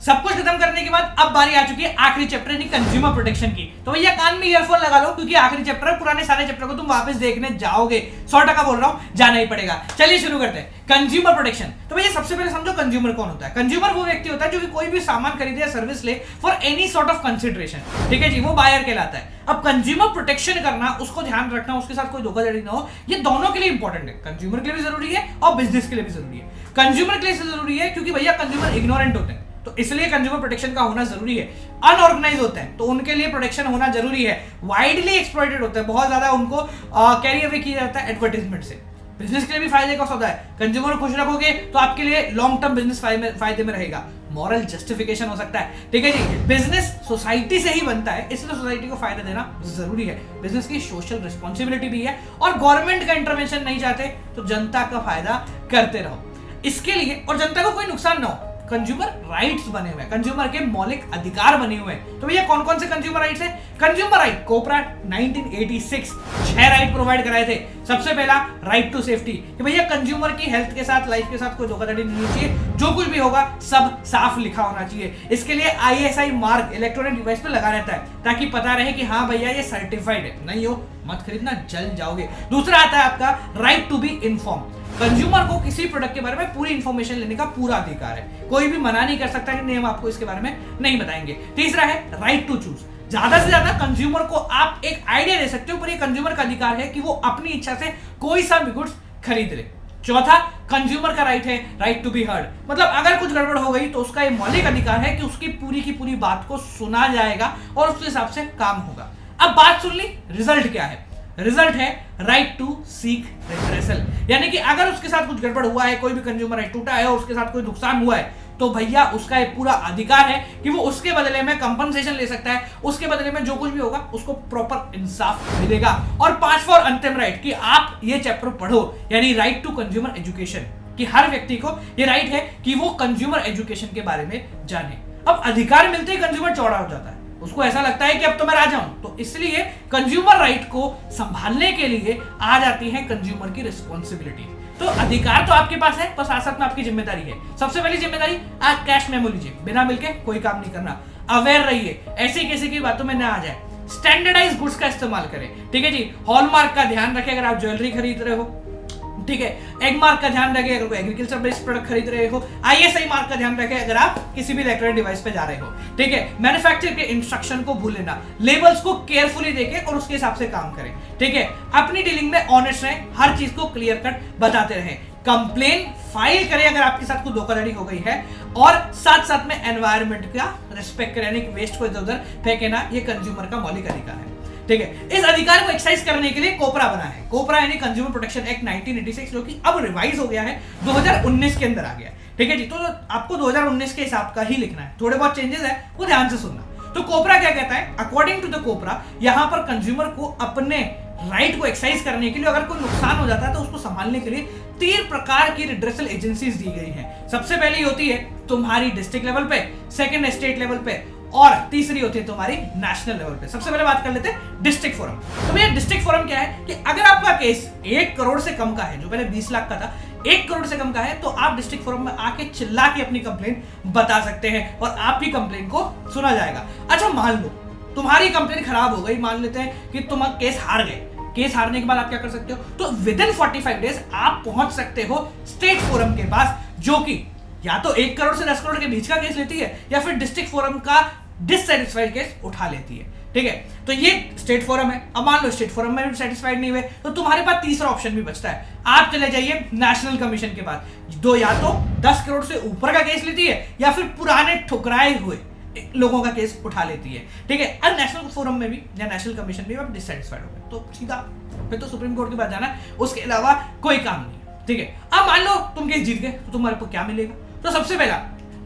सब कुछ खत्म करने के बाद अब बारी आ चुकी है आखिरी चैप्टर यानी कंज्यूमर प्रोटेक्शन की। तो भैया कान में ईयरफोन लगा लो क्योंकि आखिरी चैप्टर, पुराने सारे चैप्टर को तुम वापस देखने जाओगे, 100% बोल रहा हूं, जाना ही पड़ेगा। चलिए शुरू करते हैं कंज्यूमर प्रोटेक्शन। तो भैया सबसे पहले समझो कंज्यूमर कौन होता है। कंज्यूमर वो व्यक्ति होता है जो कि कोई भी सामान खरीदे या सर्विस ले for any sort of consideration, ठीक है जी, वो बायर कहलाता है। अब कंज्यूमर प्रोटेक्शन करना, उसको ध्यान रखना, उसके साथ कोई धोखाधड़ी ना हो, ये दोनों के लिए इंपॉर्टेंट है। कंज्यूमर के लिए भी जरूरी है और बिजनेस के लिए भी जरूरी है। कंज्यूमर के लिए जरूरी है क्योंकि भैया कंज्यूमर इग्नोरेंट होते हैं, तो इसलिए कंज्यूमर प्रोटेक्शन का होना जरूरी है। अनऑर्गेनाइज होते हैं तो उनके लिए प्रोटेक्शन होना जरूरी है। वाइडली एक्सप्लॉइटेड होते हैं, बहुत ज्यादा उनको कैरी अवे किया जाता है एडवर्टाइजमेंट से। बिजनेस के लिए भी फायदे का सौदा है। कंज्यूमर को खुश रखोगे तो आपके लिए लॉन्ग टर्म बिजनेस फायदे में रहेगा। मॉरल जस्टिफिकेशन हो सकता है, ठीक है जी। बिजनेस सोसाइटी से ही बनता है, इसलिए सोसाइटी को फायदा देना जरूरी है। बिजनेस की सोशल रिस्पॉन्सिबिलिटी भी है और गवर्नमेंट का इंटरवेंशन नहीं चाहते तो जनता का फायदा करते रहो इसके लिए, और जनता को कोई नुकसान ना हो। कंज्यूमर राइट्स बने हुए हैं, कंज्यूमर के मौलिक अधिकार बने हुए हैं। तो भैया कौन कौन से कंज्यूमर राइट्स हैं? कंज्यूमर राइट, कोपरा 1986 6 राइट प्रोवाइड कराए थे। सबसे पहला राइट टू सेफ्टी, कि भैया कंज्यूमर की हेल्थ के साथ, लाइफ के साथ कोई धोखाधड़ी नहीं होनी चाहिए, जो कुछ भी होगा सब साफ लिखा होना चाहिए। इसके लिए ISI मार्क इलेक्ट्रॉनिक डिवाइस पे लगा रहता है ताकि पता रहे कि हाँ भैया ये सर्टिफाइड है, नहीं हो मत खरीदना, जल जाओगे। दूसरा आता है आपका right to be inform. Consumer को किसी प्रोडक्ट के बारे में पूरी इंफॉर्मेशन लेने का पूरा अधिकार है, कोई भी मना नहीं कर सकता कि नहीं हम आपको इसके बारे में नहीं बताएंगे। तीसरा है राइट टू चूज, ज्यादा से ज्यादा कंज्यूमर को आप एक आइडिया दे सकते हो, पर ये कंज्यूमर का अधिकार है कि वो अपनी इच्छा से कोई सा भी गुड्स खरीद ले। चौथा कंज्यूमर का राइट है राइट टू बी हर्ड, मतलब अगर कुछ गड़बड़ हो गई तो उसका ये मौलिक अधिकार है कि उसकी पूरी की पूरी बात को सुना जाएगा और उसके हिसाब से काम होगा। अब बात सुन ली, रिजल्ट क्या है? रिजल्ट है राइट टू सीक रिड्रेसल, यानी कि अगर उसके साथ कुछ गड़बड़ हुआ है, कोई भी कंज्यूमर राइट टूटा है और उसके साथ कोई नुकसान हुआ है, तो भैया उसका एक पूरा अधिकार है कि वो उसके बदले में कंपनसेशन ले सकता है, उसके बदले में जो कुछ भी होगा उसको प्रॉपर इंसाफ मिलेगा। और पांचवा और अंतिम राइट कि आप ये चैप्टर पढ़ो, यानी राइट टू कंज्यूमर एजुकेशन, कि हर व्यक्ति को ये राइट है कि वो कंज्यूमर एजुकेशन के बारे में जाने। अब अधिकार मिलते ही कंज्यूमर चौड़ा हो जाता है, उसको ऐसा लगता है कि अब तो मैं राजा हूं, तो इसलिए कंज्यूमर राइट को संभालने के लिए आ जाती है कंज्यूमर की रिस्पॉन्सिबिलिटी। तो अधिकार तो आपके पास है, पर साथ साथ में आपकी जिम्मेदारी है। सबसे पहली जिम्मेदारी, आप कैश मेमो लीजिए, बिना मिलके कोई काम नहीं करना। अवेयर रहिए, ऐसी किसी की बातों में ना आ जाए। स्टैंडर्डाइज गुड्स का इस्तेमाल करें, ठीक है जी। हॉलमार्क का ध्यान रखें अगर आप ज्वेलरी खरीद रहे हो, ठीक है। एग मार्क का ध्यान रखें अगर कोई एग्रीकल्चर बेस्ड प्रोडक्ट खरीद रहे हो। ISI मार्क का ध्यान रखें अगर आप किसी भी इलेक्ट्रॉनिक डिवाइस पे जा रहे हो, ठीक है। मैन्युफैक्चरर के इंस्ट्रक्शन को भूल लेना, लेबल्स को केयरफुली देखें और उसके हिसाब से काम करें, ठीक है। अपनी डीलिंग में ऑनेस्ट रहें, हर चीज को क्लियर कट बताते रहें। कंप्लेन फाइल करें अगर आपके साथ कोई धोखाधड़ी हो गई है, और साथ साथ में एनवायरनमेंट का रिस्पेक्ट करें, यानी वेस्ट को इधर उधर फेंके ना, ये कंज्यूमर का मौलिक अधिकार है, ठीक है। इस अधिकार को एक्सरसाइज करने के लिए कोपरा बना है। कोपरा यानी कंज्यूमर प्रोटेक्शन एक्ट 1986, जो कि अब रिवाइज हो गया है, 2019 के अंदर आ गया, ठीक है जी। तो आपको 2019 के हिसाब का ही लिखना है, थोड़े बहुत चेंजेस है वो ध्यान से सुनना। तो कोपरा क्या कहता है? अकॉर्डिंग टू द कोपरा, यहां पर कंज्यूमर को अपने राइट को एक्सरसाइज करने के लिए अगर कोई नुकसान हो जाता है तो उसको संभालने के लिए 3 प्रकार की रिड्रेसल एजेंसीज दी गई हैं। सबसे पहली होती है तुम्हारी डिस्ट्रिक्ट लेवल पे, सेकंड स्टेट लेवल पे, और तीसरी होती है तुम्हारी नेशनल लेवल पे। सबसे पहले बात कर लेते हैं डिस्ट्रिक्ट फोरम। तो भैया डिस्ट्रिक्ट फोरम क्या है कि अगर आपका केस 1 करोड़ से कम का है, जो पहले 20 लाख का था, 1 करोड़ से कम का है, तो आप डिस्ट्रिक्ट फोरम में आके चिल्ला के अपनी कंप्लेंट बता सकते हैं और आपकी कंप्लेंट को सुना जाएगा। अच्छा मान लो तुम्हारी कंप्लेंट खराब हो गई, मान लेते हैं कि तुम केस हार गए। केस हारने के बाद आप क्या कर सकते हो? तो विद इन 45 डेज आप पहुंच सकते हो स्टेट फोरम के पास, जो कि या तो 1 करोड़ से 10 करोड़ के बीच का केस लेती है या फिर डिस्ट्रिक्ट फोरम का डिससैटिस्फाइड केस उठा लेती है, ठीक है। तो ये स्टेट फोरम है। अब मान लो स्टेट फोरम में भी सेटिस्फाइड नहीं हुए, तो तुम्हारे पास तीसरा ऑप्शन भी बचता है, आप चले जाइए नेशनल कमीशन के पास, दो या तो 10 करोड़ से ऊपर का केस लेती है या फिर पुराने ठुकराए हुए लोगों का केस उठा लेती है, ठीक है। अब नेशनल फोरम में भी या नेशनल कमीशन में आप डिससैटिस्फाइड हो गए तो सीधा फिर तो सुप्रीम कोर्ट के पास जाना है, उसके अलावा कोई काम नहीं, ठीक है। अब मान लो तुम केस जीत गए तो तुम्हारे को क्या मिलेगा? तो सबसे पहला,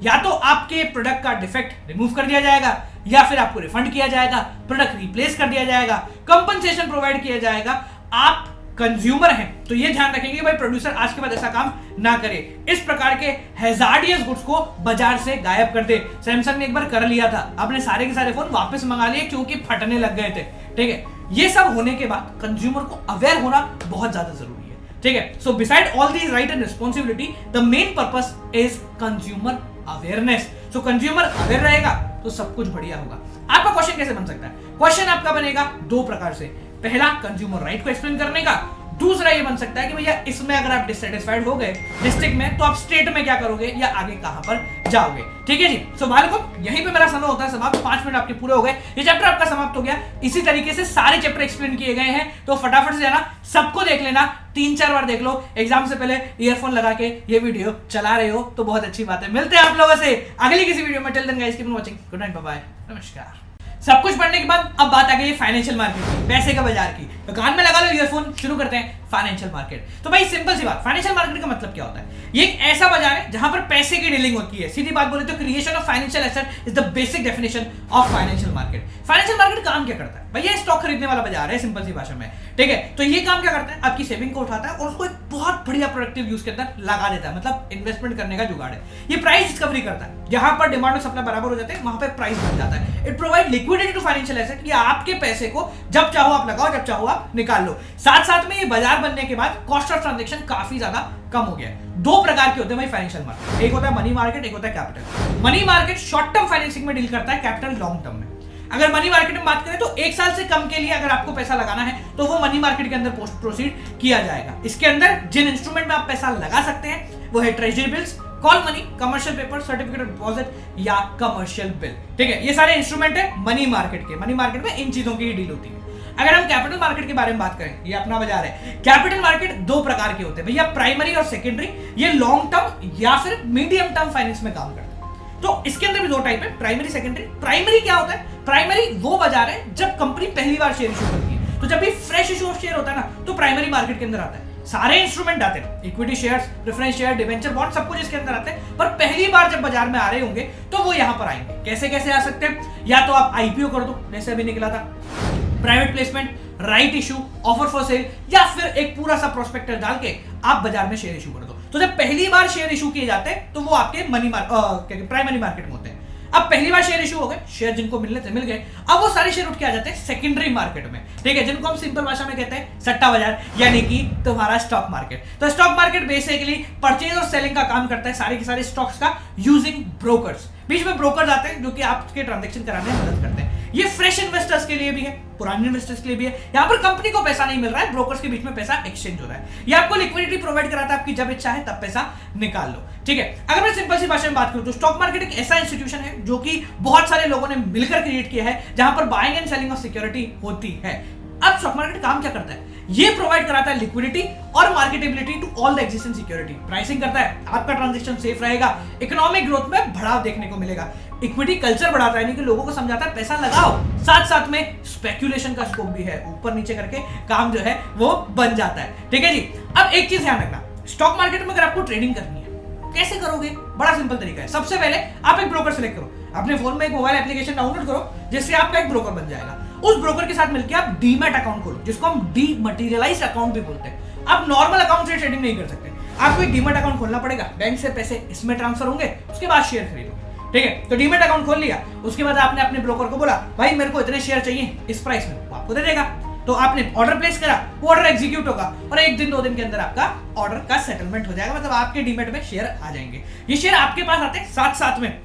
या तो आपके प्रोडक्ट का डिफेक्ट रिमूव कर दिया जाएगा, या फिर आपको रिफंड किया जाएगा, प्रोडक्ट रिप्लेस कर दिया जाएगा, कंपनसेशन प्रोवाइड किया जाएगा। आप कंज्यूमर हैं तो ये ध्यान रखेंगे भाई प्रोड्यूसर आज के बाद ऐसा काम ना करे, इस प्रकार के हैजार्डियस गुड्स को बाजार से गायब कर दे। सैमसंग ने एक बार कर लिया था, अपने सारे के सारे फोन वापस मंगा लिए क्योंकि फटने लग गए थे, ठीक है। ये सब होने के बाद कंज्यूमर को अवेयर होना बहुत ज्यादा जरूरी है, ठीक है। So beside all these right and responsibility, the main purpose is consumer awareness. So consumer aware रहेगा तो सब कुछ बढ़िया होगा। आपका क्वेश्चन कैसे बन सकता है? क्वेश्चन आपका बनेगा दो प्रकार से, पहला कंज्यूमर राइट को एक्सप्लेन करने का, दूसरा ये बन सकता है कि भैया इसमें अगर आप डिससेटिस्फाइड हो गए डिस्ट्रिक्ट में तो आप स्टेट में क्या करोगे या आगे कहां पर जाओगे। ठीक है जी। सो बालकों यहीं पे मेरा समय होता है समाप्त, 5 मिनट आपके पूरे हो गए, ये चैप्टर आपका समाप्त हो गया। इसी तरीके से सारे चैप्टर एक्सप्लेन किए गए हैं, तो फटाफट से जाना सबको देख लेना, 3-4 बार देख लो। एग्जाम से पहले ईयरफोन लगा के ये वीडियो चला रहे हो तो बहुत अच्छी बात है। मिलते हैं आप लोगों से अगली किसी वीडियो में। Till then guys keep on watching, good night, bye bye, नमस्कार। सब कुछ पढ़ने के बाद अब बात आ गई फाइनेंशियल मार्केट की, पैसे का बाजार की। तो कान में लगा लो ईयरफोन, शुरू करते हैं फाइनेंशियल मार्केट। तो भाई सिंपल सी बात, फाइनेंशियल मार्केट का मतलब क्या होता है? ये एक ऐसा बाजार है जहां पर पैसे की डीलिंग होती है। सीधी बात बोले तो creation of financial asset is the basic definition of financial market. Financial market काम क्या करता है? भैया स्टॉक खरीदने वाला बाजार है सिंपल सी भाषा में। ठीक है, तो ये काम क्या करता है? आपकी सेविंग को उठाता है और उसको एक बहुत बढ़िया प्रोडक्टिव यूज के अंदर लगा देता है, मतलब इन्वेस्टमेंट करने का जुगाड़ है। ये प्राइस डिस्कवरी करता है, जहां पर डिमांड और सप्लाई बराबर हो जाते हैं वहां पे प्राइस बढ़ जाता है। It provide liquidity to financial asset, कि आपके पैसे को जब चाहो आप लगाओ, जब चाहो आप निकाल लो। साथ साथ में ये बाजार बनने के बाद कॉस्ट ऑफ ट्रांजैक्शन काफी ज्यादा कम हो गया है। दो प्रकार के होते हैं भाई फाइनेंशियल मार्केट, एक होता है मनी मार्केट, एक होता है capital. Money market short term financing में डील करता है, कैपिटल लॉन्ग टर्म में। अगर मनी मार्केट में बात करें तो 1 साल से कम के लिए अगर आपको पैसा लगाना है तो वो मनी मार्केट के अंदर पोस्ट प्रोसीड किया जाएगा। इसके अंदर जिन इंस्ट्रूमेंट में आप पैसा लगा सकते हैं वो है treasury bills, call money, commercial paper, certificate of deposit या कमर्शियल बिल। ठीक है, ये सारे इंस्ट्रूमेंट है मनी मार्केट के। मनी मार्केट में इन चीजों की डील होती है। अगर हम कैपिटल मार्केट के बारे में बात करें, ये अपना बाजार है। कैपिटल मार्केट दो प्रकार के होते हैं भैया, प्राइमरी और सेकेंडरी। ये लॉन्ग टर्म या फिर मीडियम टर्म फाइनेंस में काम करते हैं। तो इसके अंदर भी दो टाइप है, प्राइमरी सेकेंडरी। प्राइमरी क्या होता है? प्राइमरी वो बाजार है जब कंपनी पहली बार शेयर इशू करती है। तो जब भी फ्रेश इशू ऑफ शेयर होता है ना, तो प्राइमरी मार्केट के अंदर आता है। सारे इंस्ट्रूमेंट आते हैं, equity shares, preference share, debenture, bond, सब कुछ इसके अंदर आते हैं। पर पहली बार जब बाजार में आ रहे होंगे तो वो यहां पर आएंगे। कैसे कैसे आ सकते हैं? या तो आप आईपीओ कर दो, जैसे अभी निकला था, private placement, right issue, offer for sale, या फिर एक पूरा सा प्रोस्पेक्टर डाल के आप बाजार में शेयर इशू कर दो। तो जब पहली बार शेयर इशू किए जाते हैं तो वो आपके प्राइमरी मार्केट में होते हैं। अब पहली बार शेयर इशू हो गए, शेयर जिनको मिलने थे मिल गए, अब वो सारे शेयर उठ के आ जाते हैं सेकेंडरी मार्केट में। ठीक है, जिनको हम सिंपल भाषा में कहते हैं सट्टा बाजार, यानी कि तुम्हारा स्टॉक मार्केट। तो स्टॉक मार्केट बेसिकली परचेज और सेलिंग का काम करता है, सारे के सारे स्टॉक्स का, यूजिंग ब्रोकर्स। बीच में ब्रोकर्स आते हैं जो कि आपके ट्रांजैक्शन कराने में मदद करते हैं। ये फ्रेश इन्वेस्टर्स के लिए भी है, पुराने इन्वेस्टर्स के लिए भी है। यहाँ पर कंपनी को पैसा नहीं मिल रहा है, ब्रोकर्स के बीच में पैसा एक्सचेंज हो रहा है। ये आपको लिक्विडिटी प्रोवाइड कराता है, आपकी जब इच्छा है तब पैसा निकाल लो। ठीक है, अगर मैं सिंपल सी भाषा में बात करूं तो स्टॉक मार्केट एक ऐसा इंस्टीट्यूशन है जो कि बहुत सारे लोगों ने मिलकर क्रिएट किया है, जहां पर buying and selling of security होती है। अब स्टॉक मार्केट काम क्या करता है? ये प्रोवाइड कराता है लिक्विडिटी और marketability to all the existing security. Pricing करता है, आपका ट्रांजैक्शन सेफ रहेगा, इकोनॉमिक ग्रोथ में बढ़ाव देखने को मिलेगा। इक्विटी कल्चर बढ़ाता है, यानी कि लोगों को समझाता है पैसा लगाओ। साथ साथ में स्पेक्यूलेशन का स्कोप भी है, ऊपर नीचे करके काम जो है वो बन जाता है। ठीक है जी। अब एक चीज ध्यान रखना, स्टॉक मार्केट में अगर आपको ट्रेडिंग करनी है कैसे करोगे? बड़ा सिंपल तरीका है। सबसे पहले आप एक ब्रोकर सेलेक्ट करो, अपने फोन में एक मोबाइल एप्लीकेशन डाउनलोड करो, जिससे आपका एक ब्रोकर बन जाएगा। उस ब्रोकर के साथ मिलकर आप डीमैट अकाउंट खोलो, जिसको हम डीमैटेरियलाइज्ड अकाउंट भी बोलते हैं। आप नॉर्मल अकाउंट से ट्रेडिंग नहीं कर सकते, आपको एक डीमैट अकाउंट खोलना पड़ेगा। बैंक से पैसे इसमें ट्रांसफर होंगे, उसके बाद शेयर खरीदो। ठीक है, तो डीमैट अकाउंट खोल लिया, उसके बाद आपने अपने ब्रोकर को बोला भाई मेरे को इतने शेयर चाहिए इस प्राइस में, वो आपको दे देगा। तो आपने ऑर्डर प्लेस करा, वो ऑर्डर एग्जीक्यूट होगा और 1 दिन 2 दिन के अंदर आपका ऑर्डर का सेटलमेंट हो जाएगा, मतलब आपके डीमैट में शेयर आ जाएंगे। ये शेयर आपके पास आते हैं, साथ साथ में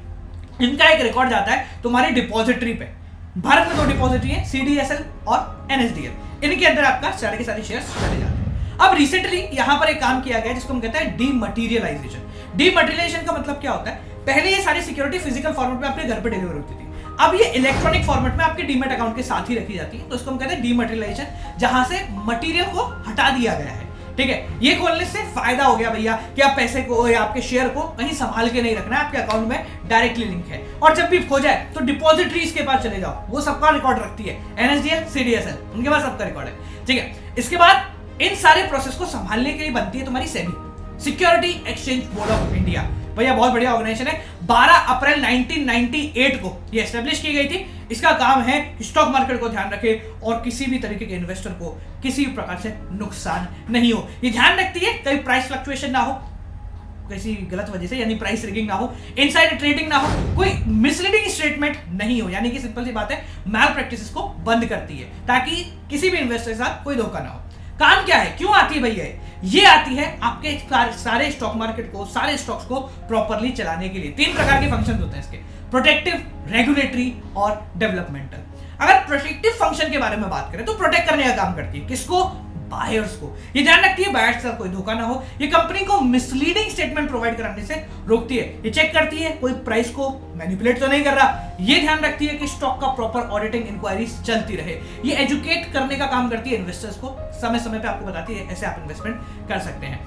इनका एक रिकॉर्ड जाता है तुम्हारी डिपॉजिटरी पे। भारत में 2 डिपॉजिटरी है, CDSL और NSDL। इनके अंदर आपका सारे के सारे शेयर चले जाते हैं। अब रिसेंटली यहां पर एक काम किया गया जिसको हम कहते हैं डीमटेरियलाइजेशन। डीमटेरियलाइजेशन का मतलब क्या होता है? पहले ये सारी सिक्योरिटी फिजिकल फॉर्मेट में अपने घर पे डिलीवर होती थी, अब ये इलेक्ट्रॉनिक फॉर्मेट में आपके डीमैट अकाउंट के साथ ही रखी जाती है। तो इसको हम कहते हैं डीमटेरियलाइजेशन, जहां से मटेरियल को हटा दिया गया है। ठीक है, ये खोलने से फायदा हो गया भैया कि आप पैसे को या आपके शेयर को कहीं संभाल के नहीं रखना है, आपके अकाउंट में डायरेक्टली लिंक है। और जब भी खो जाए तो डिपॉजिटरीज के पास चले जाओ, वो सबका रिकॉर्ड रखती है, NSDL, CDSL, उनके पास सबका रिकॉर्ड है। ठीक है, इसके बाद इन सारे प्रोसेस को संभालने के लिए बनती है तुम्हारी SEBI, security exchange board of India. भैया बहुत बढ़िया ऑर्गेनाइजेशन है, 12 अप्रैल 1998 को ये एस्टेब्लिश की गई थी। इसका काम है स्टॉक मार्केट को ध्यान रखे और किसी भी तरीके के इन्वेस्टर को किसी भी प्रकार से नुकसान नहीं हो, ये ध्यान रखती है। कहीं प्राइस फ्लक्चुएशन ना हो किसी गलत वजह से, यानी प्राइस रिगिंग ना हो, इनसाइडर ट्रेडिंग ना हो, कोई मिसलीडिंग स्टेटमेंट नहीं हो, यानी कि सिंपल सी बात है मैल प्रैक्टिसेस को बंद करती है ताकि किसी भी इन्वेस्टर के साथ कोई धोखा ना हो। काम क्या है, क्यों आती है भैया? ये आती है आपके सारे स्टॉक मार्केट को, सारे स्टॉक्स को प्रॉपर्ली चलाने के लिए। 3 प्रकार के फंक्शन होते हैं इसके, प्रोटेक्टिव, रेगुलेटरी और डेवलपमेंटल। अगर प्रोटेक्टिव फंक्शन के बारे में बात करें तो प्रोटेक्ट करने का काम करती है, किसको? बायर्स को। ये ध्यान रखती है बायर्स का कोई धोखा ना हो, ये कंपनी को मिसलीडिंग स्टेटमेंट प्रोवाइड कराने से रोकती है, ये चेक करती है कोई प्राइस को मैनिपुलेट तो नहीं कर रहा, ये ध्यान रखती है कि स्टॉक का प्रॉपर ऑडिटिंग इंक्वायरीज चलती रहे, ये एजुकेट करने का काम करती है इन्वेस्टर्स को, समय समय पे आपको बताती है ऐसे आप इन्वेस्टमेंट कर सकते हैं।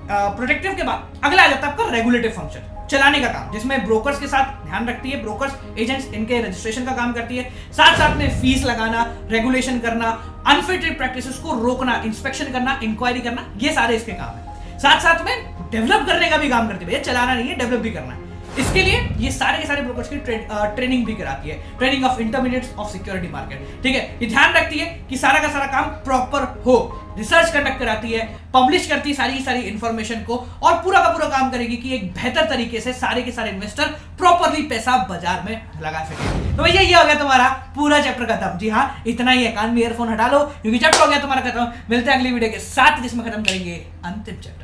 प्रोटेक्टिव के बाद अगला आ जाता है आपका रेगुलेटिव फंक्शन, चलाने का काम, जिसमें ब्रोकर्स के साथ ध्यान रखती है, ब्रोकर्स एजेंट्स इनके रजिस्ट्रेशन का काम करती है, साथ साथ में फीस लगाना, रेगुलेशन करना, अनफेयर ट्रेड प्रैक्टिसेस को रोकना, इंस्पेक्शन करना, इंक्वायरी करना, ये सारे इसके काम है। साथ साथ में डेवलप करने का भी काम करती है, भैया चलाना नहीं है, डेवलप भी करना है। इसके लिए ये सारे के सारे ब्रोकर्स की ट्रेनिंग भी कराती है, training of intermediates of security market, ठीक है। ये ध्यान रखती है कि सारा का सारा काम प्रॉपर हो, रिसर्च कंडक्ट कराती है, पब्लिश करती है सारी की सारी इंफॉर्मेशन को, और पूरा का पूरा काम करेगी कि एक बेहतर तरीके से सारे के सारे इन्वेस्टर प्रॉपरली पैसा बाजार में लगा सके। तो भैया ये हो गया तुम्हारा पूरा चैप्टर खत्म। जी हाँ, इतना ही है, ईयरफोन हटा लो क्योंकि चैप्टर हो गया तुम्हारा खत्म। मिलते हैं अगली वीडियो के साथ जिसमें खत्म करेंगे अंतिम चैप्टर।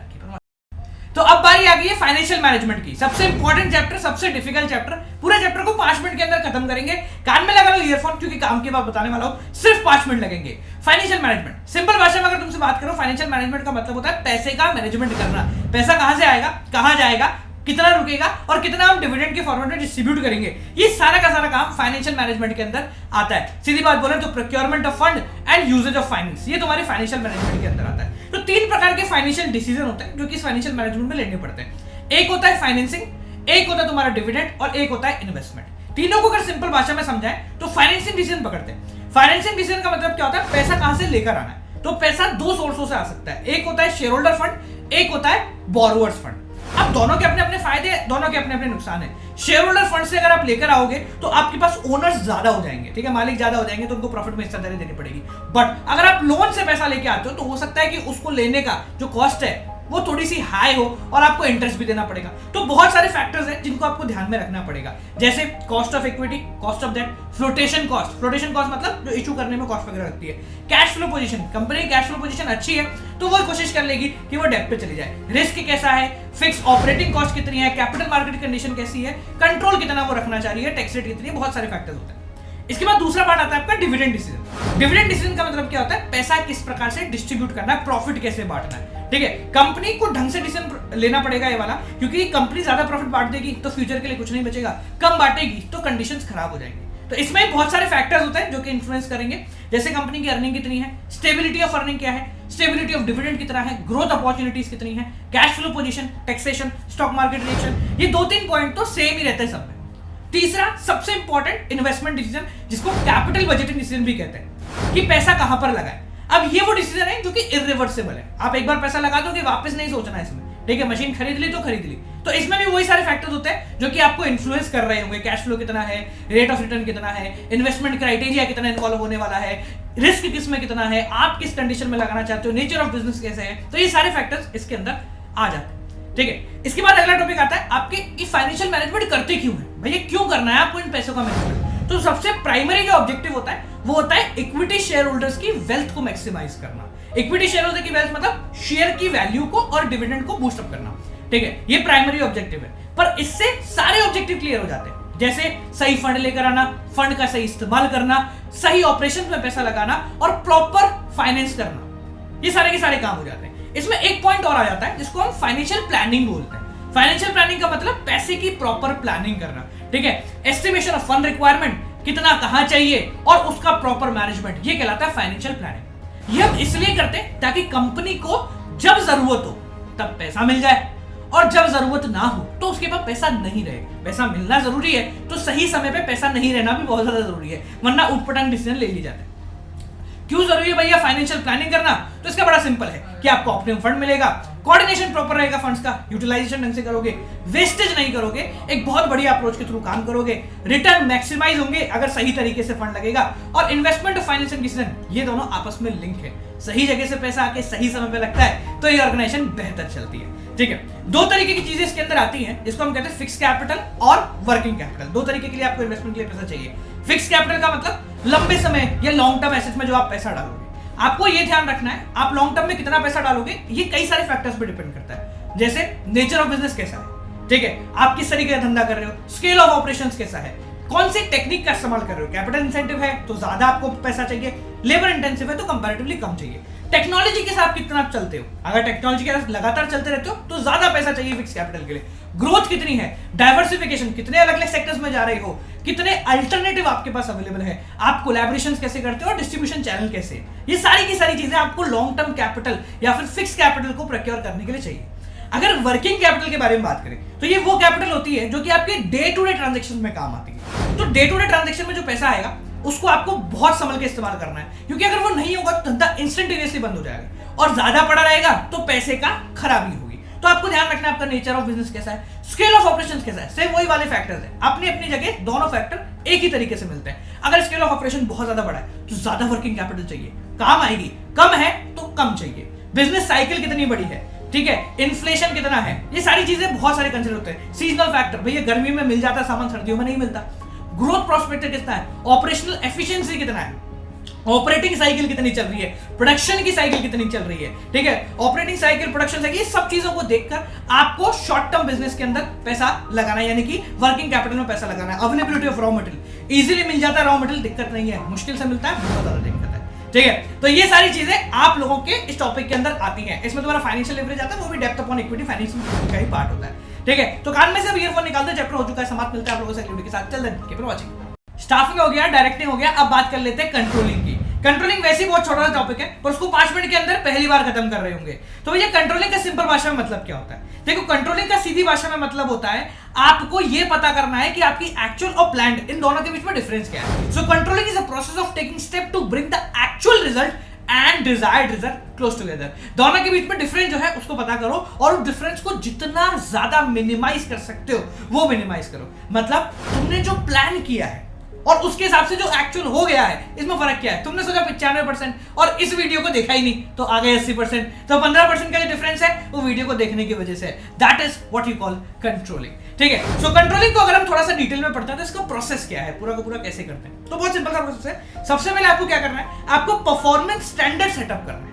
तो अब बारी आ गई है फाइनेंशियल मैनेजमेंट की, सबसे इंपॉर्टेंट चैप्टर, सबसे डिफिकल्ट चैप्टर। पूरे चैप्टर को 5 मिनट के अंदर खत्म करेंगे। कान में लगा लो ईयरफोन, क्योंकि काम की बात बताने वाला हूं, सिर्फ 5 मिनट लगेंगे। फाइनेंशियल मैनेजमेंट, सिंपल भाषा में अगर तुमसे बात करो, फाइनेंशियल मैनेजमेंट का मतलब होता है पैसे का मैनेजमेंट करना। पैसा कहां से आएगा, कहां जाएगा, कितना रुकेगा और कितना हम डिविडेंड के फॉर्मेट में डिस्ट्रीब्यूट करेंगे, ये सारा का सारा काम फाइनेंशियल मैनेजमेंट के अंदर आता है। सीधी बात बोले तो procurement of fund and usages of finance, ये तुम्हारे फाइनेंशियल मैनेजमेंट के अंदर आता है। तो 3 प्रकार के फाइनेंशियल डिसीजन होते हैं जो कि फाइनेंशियल मैनेजमेंट में लेने पड़ते हैं। एक होता है फाइनेंसिंग, एक होता है तुम्हारा डिविडेंड और एक होता है इन्वेस्टमेंट। तीनों को अगर सिंपल भाषा में समझाएं तो फाइनेंसिंग डिसीजन पकड़ते हैं। फाइनेंसिंग डिसीजन का मतलब क्या होता है, पैसा कहां से लेकर आना है। तो पैसा 2 सोर्सों से आ सकता है, एक होता है शेयर होल्डर फंड, एक होता है बोरोवर्स फंड। अब दोनों के अपने अपने फायदे, दोनों के अपने अपने नुकसान है। शेयर होल्डर फंड से अगर आप लेकर आओगे तो आपके पास ओनर्स ज्यादा हो जाएंगे, ठीक है, मालिक ज्यादा हो जाएंगे, तो उनको प्रॉफिट में हिस्सेदारी देनी पड़ेगी। बट अगर आप लोन से पैसा लेके आते हो तो हो सकता है कि उसको लेने का जो कॉस्ट है वो थोड़ी सी हाई हो और आपको इंटरेस्ट भी देना पड़ेगा। तो बहुत सारे फैक्टर्स हैं जिनको आपको ध्यान में रखना पड़ेगा, जैसे cost of equity, cost of debt, flotation cost. Flotation cost मतलब जो इशू करने में कॉस्ट वगैरह लगती है। कैश फ्लो पोजीशन, कंपनी की कैश फ्लो पोजीशन अच्छी है तो वो कोशिश कर लेगी कि वो डेट पे चली जाए। रिस्क कैसा है, फिक्स ऑपरेटिंग कॉस्ट कितनी है, कैपिटल मार्केट कंडीशन कैसी है, कंट्रोल कितना वो रखना चाह रही है, टैक्स रेट कितनी है, बहुत सारे फैक्टर्स होते हैं। इसके बाद दूसरा पार्ट आता है आपका डिविडेंड डिसीजन। डिविडेंड डिसीजन का मतलब क्या होता है, पैसा किस प्रकार से डिस्ट्रीब्यूट करना है, प्रॉफिट कैसे बांटना है, ठीक है। कंपनी को ढंग से डिसीजन लेना पड़ेगा ये वाला, क्योंकि कंपनी ज्यादा प्रॉफिट बांट देगी तो फ्यूचर के लिए कुछ नहीं बचेगा, कम बांटेगी तो कंडीशंस खराब हो जाएंगी। तो इसमें बहुत सारे फैक्टर्स होते हैं जो कि इन्फ्लुएंस करेंगे, जैसे कंपनी की अर्निंग कितनी है, स्टेबिलिटी ऑफ अर्निंग क्या है, स्टेबिलिटी ऑफ डिविडेंड कितना है, ग्रोथ अपॉर्चुनिटीज कितनी है, cash flow position, taxation, stock market reaction. ये 2-3 पॉइंट तो सेम ही रहते हैं सब में। तीसरा सबसे इंपॉर्टेंट इन्वेस्टमेंट डिसीजन, जिसको कैपिटल बजटिंग डिसीजन भी कहते हैं, कि पैसा कहां पर लगाएं। अब ये वो डिसीजन है जो कि इरिवर्सिबल है, आप एक बार पैसा लगा दोगे वापस नहीं सोचना है इसमें, ठीक है। मशीन खरीद ली तो खरीद ली, तो इसमें भी वही सारे फैक्टर्स होते हैं जो कि आपको इन्फ्लुएंस कर रहे होंगे। कैश फ्लो कितना है, रेट ऑफ रिटर्न कितना है, इन्वेस्टमेंट क्राइटेरिया कितना इन्वॉल्व होने वाला है, रिस्क किसमें कितना है, आप किस कंडीशन में लगाना चाहते हो, नेचर ऑफ बिजनेस कैसे है, तो ये सारे फैक्टर्स इसके अंदर आ जाते हैं, ठीक है। इसके बाद अगला टॉपिक आता है आपके फाइनेंशियल मैनेजमेंट करते क्यों है, भैया क्यों करना है आपको इन पैसों का मैनेजमेंट। तो सबसे प्राइमरी जो ऑब्जेक्टिव होता है वो होता है इक्विटी शेयर होल्डर्स की वेल्थ को मैक्सिमाइज करना। इक्विटी शेयर होल्डर की वेल्थ मतलब शेयर की वैल्यू को और डिविडेंड को बूस्ट अप करना, ठीक है, ये प्राइमरी ऑब्जेक्टिव है। पर इससे सारे ऑब्जेक्टिव क्लियर हो जाते हैं, जैसे सही फंड लेकर आना, फंड का सही इस्तेमाल करना, सही ऑपरेशन में पैसा लगाना और प्रॉपर फाइनेंस करना, ये सारे के सारे काम हो जाते हैं। इसमें एक पॉइंट और आ जाता है जिसको हम फाइनेंशियल प्लानिंग बोलते हैं। फाइनेंशियल प्लानिंग का मतलब पैसे की प्रॉपर प्लानिंग करना, ठीक है। एस्टिमेशन ऑफ फंड रिक्वायरमेंट, कितना कहां चाहिए और उसका प्रॉपर मैनेजमेंट, ये कहलाता है फाइनेंशियल प्लानिंग। ये हम इसलिए करते हैं ताकि कंपनी को जब जरूरत हो तब पैसा मिल जाए और जब जरूरत ना हो तो उसके पास पैसा नहीं रहे। पैसा मिलना जरूरी है तो सही समय पे पैसा नहीं रहना भी बहुत ज्यादा जरूरी है, वरना उटपटांग डिसीजन ले ली जाते हैं। क्यों जरूरी है भैया फाइनेंशियल प्लानिंग करना, तो इसका बड़ा सिंपल है कि आपको ऑप्टिमम फंड मिलेगा, कोऑर्डिनेशन प्रॉपर रहेगा फंड्स का, यूटिलाइजेशन ढंग से करोगे, वेस्टेज नहीं करोगे, एक बहुत बढ़िया अप्रोच के थ्रू काम करोगे, रिटर्न मैक्सिमाइज होंगे अगर सही तरीके से फंड लगेगा, और इन्वेस्टमेंट और फाइनेंशियल डिसीजन ये दोनों आपस में लिंक है। सही जगह से पैसा आके सही समय पे लगता है तो ये ऑर्गेनाइजेशन बेहतर चलती है, ठीक है। 2 तरीके की चीजें इसके अंदर आती हैं जिसको हम कहते हैं फिक्स कैपिटल और वर्किंग कैपिटल। 2 तरीके के लिए आपको इन्वेस्टमेंट के लिए पैसा चाहिए। फिक्स कैपिटल का मतलब लंबे समय या लॉन्ग टर्म एसेट्स में जो आप पैसा डालोगे, आपको ये ध्यान रखना है आप लॉन्ग टर्म में कितना पैसा डालोगे, ये कई सारे फैक्टर्स पे डिपेंड करता है। जैसे नेचर ऑफ बिजनेस कैसा है, ठीक है, आप किस तरीके का धंधा कर रहे हो, स्केल ऑफ ऑपरेशंस कैसा है, कौन सी टेक्निक का इस्तेमाल कर रहे हो, कैपिटल इंसेंटिव है तो ज्यादा आपको पैसा चाहिए, लेबर इंटेंसिव है तो कंपैरेटिवली कम चाहिए, टेक्नोलॉजी के साथ कितना आप चलते हो, अगर टेक्नोलॉजी के साथ लगातार चलते रहते हो तो ज्यादा पैसा चाहिए फिक्स कैपिटल के लिए, ग्रोथ कितनी है, डाइवर्सिफिकेशन, कितने अलग अलग सेक्टर्स में जा रहे हो, कितने अल्टरनेटिव आपके पास अवेलेबल है, आप कोलैबोरेशंस कैसे करते हो और डिस्ट्रीब्यूशन चैनल कैसे है, ये सारी की सारी चीजें आपको लॉन्ग टर्म कैपिटल या फिर फिक्स कैपिटल को प्रोक्योर करने के लिए चाहिए। अगर वर्किंग कैपिटल के बारे में बात करें तो ये वो कैपिटल होती है जो कि आपके डे टू डे ट्रांजैक्शन में काम आती है। तो डे टू डे ट्रांजैक्शन में जो पैसा आएगा उसको आपको बहुत संभल के इस्तेमाल करना है, क्योंकि अगर वो नहीं होगा तो धंधा इंस्टेंटेनियसली बंद हो जाएगा और ज्यादा पड़ा रहेगा तो पैसे का खराबी होगी। तो आपको ध्यान रखना है आपका नेचर ऑफ बिजनेस कैसा है, स्केल ऑफ ऑपरेशंस कैसा है, सेम वही वाले फैक्टर्स हैं, अपनी अपनी जगह दोनों फैक्टर एक ही तरीके से मिलते हैं। अगर स्केल ऑफ ऑपरेशन बहुत ज्यादा बड़ा है तो ज्यादा वर्किंग कैपिटल चाहिए, काम आएगी, कम है तो कम चाहिए, बिजनेस साइकिल कितनी बड़ी है, ठीक है, इन्फ्लेशन कितना है, ये सारी चीजें बहुत सारे कंसीडर होते हैं। सीजनल फैक्टर, भैया गर्मी में मिल जाता है सामान, सर्दियों में नहीं मिलता, ग्रोथ प्रोस्पेक्ट कितना है, ऑपरेशनल एफिशिएंसी कितना है, ऑपरेटिंग साइकिल कितनी चल रही है, प्रोडक्शन की साइकिल कितनी चल रही है, ठीक है, ऑपरेटिंग साइकिल, प्रोडक्शन साइकिल, ये सब चीजों को देखकर आपको शॉर्ट टर्म बिजनेस के अंदर पैसा लगाना है, यानी कि वर्किंग कैपिटल में पैसा लगाना है। Availability of raw material, easily मिल जाता है रॉ मटेरियल, दिक्कत नहीं है, मुश्किल से मिलता है बहुत ज्यादा दिक्कत है, ठीक है। तो ये सारी चीजें आप लोगों के इस टॉपिक के अंदर आती हैं। इसमें तुम्हारा फाइनेंशियल लेवरेज आता है, वो भी डेप्थ अपॉन इक्विटी फाइनेंशियल का ही पार्ट होता है, ठीक है। तो कान में से अब ईयरफोन निकालते, चैप्टर हो चुका है समाप्त, मिलता है आप लोगों से एक्टिविटी के साथ, चल देन कीप वाचिंग। स्टाफिंग हो गया, डायरेक्टिंग हो गया, अब बात कर लेते हैं कंट्रोलिंग की। कंट्रोलिंग वैसे ही बहुत छोटा सा टॉपिक है पर उसको 5 मिनट के अंदर पहली बार खत्म कर रहे होंगे। तो भैया कंट्रोलिंग का सिंपल भाषा में मतलब क्या होता है? देखो, कंट्रोलिंग का सीधी भाषा में मतलब होता है आपको ये पता करना है कि आपकी एक्चुअल और प्लान्ड इन दोनों के बीच में डिफरेंस क्या है। So controlling is a process of taking step to bring the actual result and desired result close together. दोनों के बीच में डिफरेंस जो है उसको पता करो और उस डिफरेंस को जितना ज्यादा मिनिमाइज कर सकते हो वो मिनिमाइज करो। मतलब तुमने जो प्लान किया है और उसके हिसाब से जो एक्चुअल हो गया है, इसमें फर्क क्या है? तुमने सोचा 95% और इस वीडियो को देखा ही नहीं तो आ गए 80%, तो 15% का जो डिफरेंस है वो वीडियो को देखने की वजह से है। That is what you call controlling, ठीक है। सो कंट्रोलिंग को अगर हम थोड़ा सा डिटेल में पढ़ते हैं तो इसका प्रोसेस क्या है, पूरा का पूरा कैसे करते हैं, तो बहुत सिंपल सा प्रोसेस है। सबसे पहले आपको क्या करना है, आपको परफॉर्मेंस स्टैंडर्ड सेटअप करना है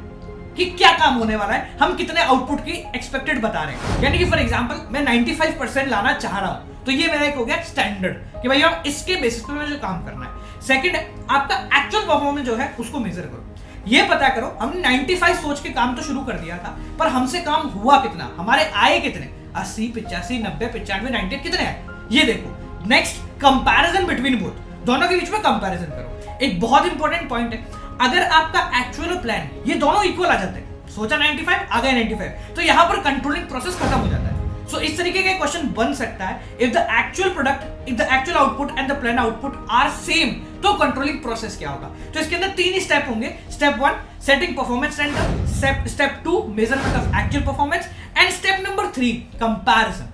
कि क्या काम होने वाला है, हम कितने आउटपुट की एक्सपेक्टेड बता रहे हैं। यानी कि फॉर एग्जांपल मैं 95% लाना चाह रहा हूं तो ये मेरा एक हो गया स्टैंडर्ड कि भाई अब इसके बेसिस पे मुझे काम करना है। सेकंड, आपका एक्चुअल परफॉर्मेंस जो है उसको मेजर करो, ये पता करो हमने 95 सोच के काम तो शुरू कर दिया था पर हमसे काम हुआ कितना, हमारे आए कितने, 80, 85, 90, 95, 98 कितने हैं ये देखो। नेक्स्ट, कंपैरिजन बिटवीन बोथ, दोनों के बीच में कंपैरिजन करो। एक बहुत इंपॉर्टेंट पॉइंट है, अगर आपका एक्चुअल और प्लान ये दोनों इक्वल आ जाते हैं, सोचा 95 आ गए 95, तो यहां पर कंट्रोलिंग प्रोसेस खत्म हो जाता है। सो इस तरीके का क्वेश्चन बन सकता है, if the actual product, if the actual output and the plan output are same तो कंट्रोलिंग प्रोसेस क्या होगा। तो इसके अंदर 3 स्टेप होंगे। Step 1 setting performance standard, step 2 measurement of actual performance and step number 3 comparison.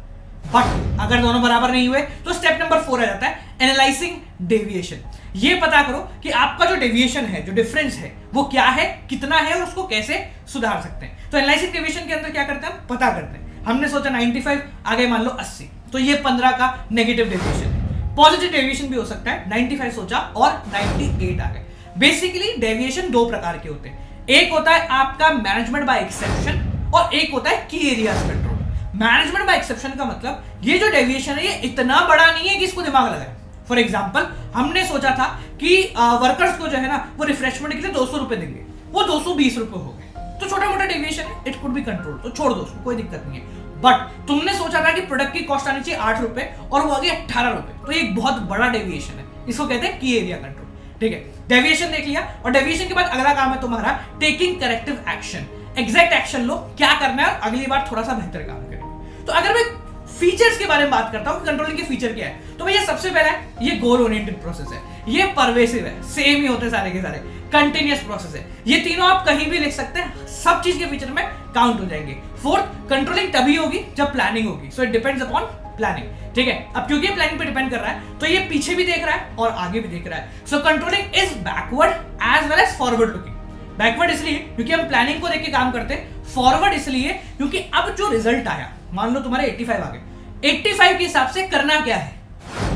But अगर दोनों बराबर नहीं हुए तो स्टेप नंबर 4 आ जाता है एनालाइजिंग डेविएशन। ये पता करो कि आपका जो डेविएशन है, जो डिफरेंस है वो क्या है, कितना है और उसको कैसे सुधार सकते हैं। तो एनालाइजिंग डेविएशन के अंदर क्या करते हैं, पता करते हैं। हमने सोचा 95 आगे मान लो 80, तो ये 15 का नेगेटिव डेविएशन है। पॉजिटिव डेविएशन भी हो सकता है, 95 सोचा और 98 आ गए। बेसिकली डेविएशन 2 प्रकार के होते हैं, एक होता है आपका मैनेजमेंट बाय एक्सेप्शन और एक होता है की areas control. Management by exception का मतलब ये जो डेविएशन है ये इतना बड़ा नहीं है कि इसको दिमाग लगाए। फॉर एग्जाम्पल हमने सोचा था कि वर्कर्स को जो है ना वो रिफ्रेशमेंट के लिए 200 रुपए देंगे, वो 220 रुपए हो गए, तो छोटा मोटा डेविएशन है, इट कुड बी कंट्रोल, तो छोड़ दो उसको, कोई दिक्कत नहीं है। बट तुमने सोचा था कि प्रोडक्ट की कॉस्ट आनी चाहिए 8 रुपए और वो आ गई 18 रुपए, तो ये एक बहुत बड़ा डेविएशन है, इसको कहते हैं की एरिया कंट्रोल, ठीक है। डेविएशन देख लिया और डेविएशन के बाद अगला काम है तुम्हारा taking corrective action. Exact action लो, क्या करना है और अगली बार थोड़ा सा बेहतर काम करें। तो अगर मैं फीचर्स के बारे में बात करता हूं कि कंट्रोलिंग के फीचर क्या है, तो भैया सबसे पहला है ये गोल ओरिएंटेड प्रोसेस है, ये परवेसिव है, सेम ही होते हैं सारे के सारे, कंटिन्यूअस प्रोसेस है, ये तीनों आप कहीं भी लिख सकते हैं, सब चीज के फीचर में काउंट हो जाएंगे। फोर्थ, कंट्रोलिंग तभी होगी जब प्लानिंग होगी, so it depends upon planning, ठीक है। अब क्योंकि ये प्लानिंग पे डिपेंड कर रहा है तो ये पीछे भी देख रहा है और आगे भी देख रहा है। So controlling is backward as well as forward looking. Backward इसलिए क्योंकि हम प्लानिंग को देख के काम करते हैं, फॉरवर्ड इसलिए क्योंकि अब जो रिजल्ट आया, मान लो तुम्हारे 85 आ गए, 85 के हिसाब से करना क्या है,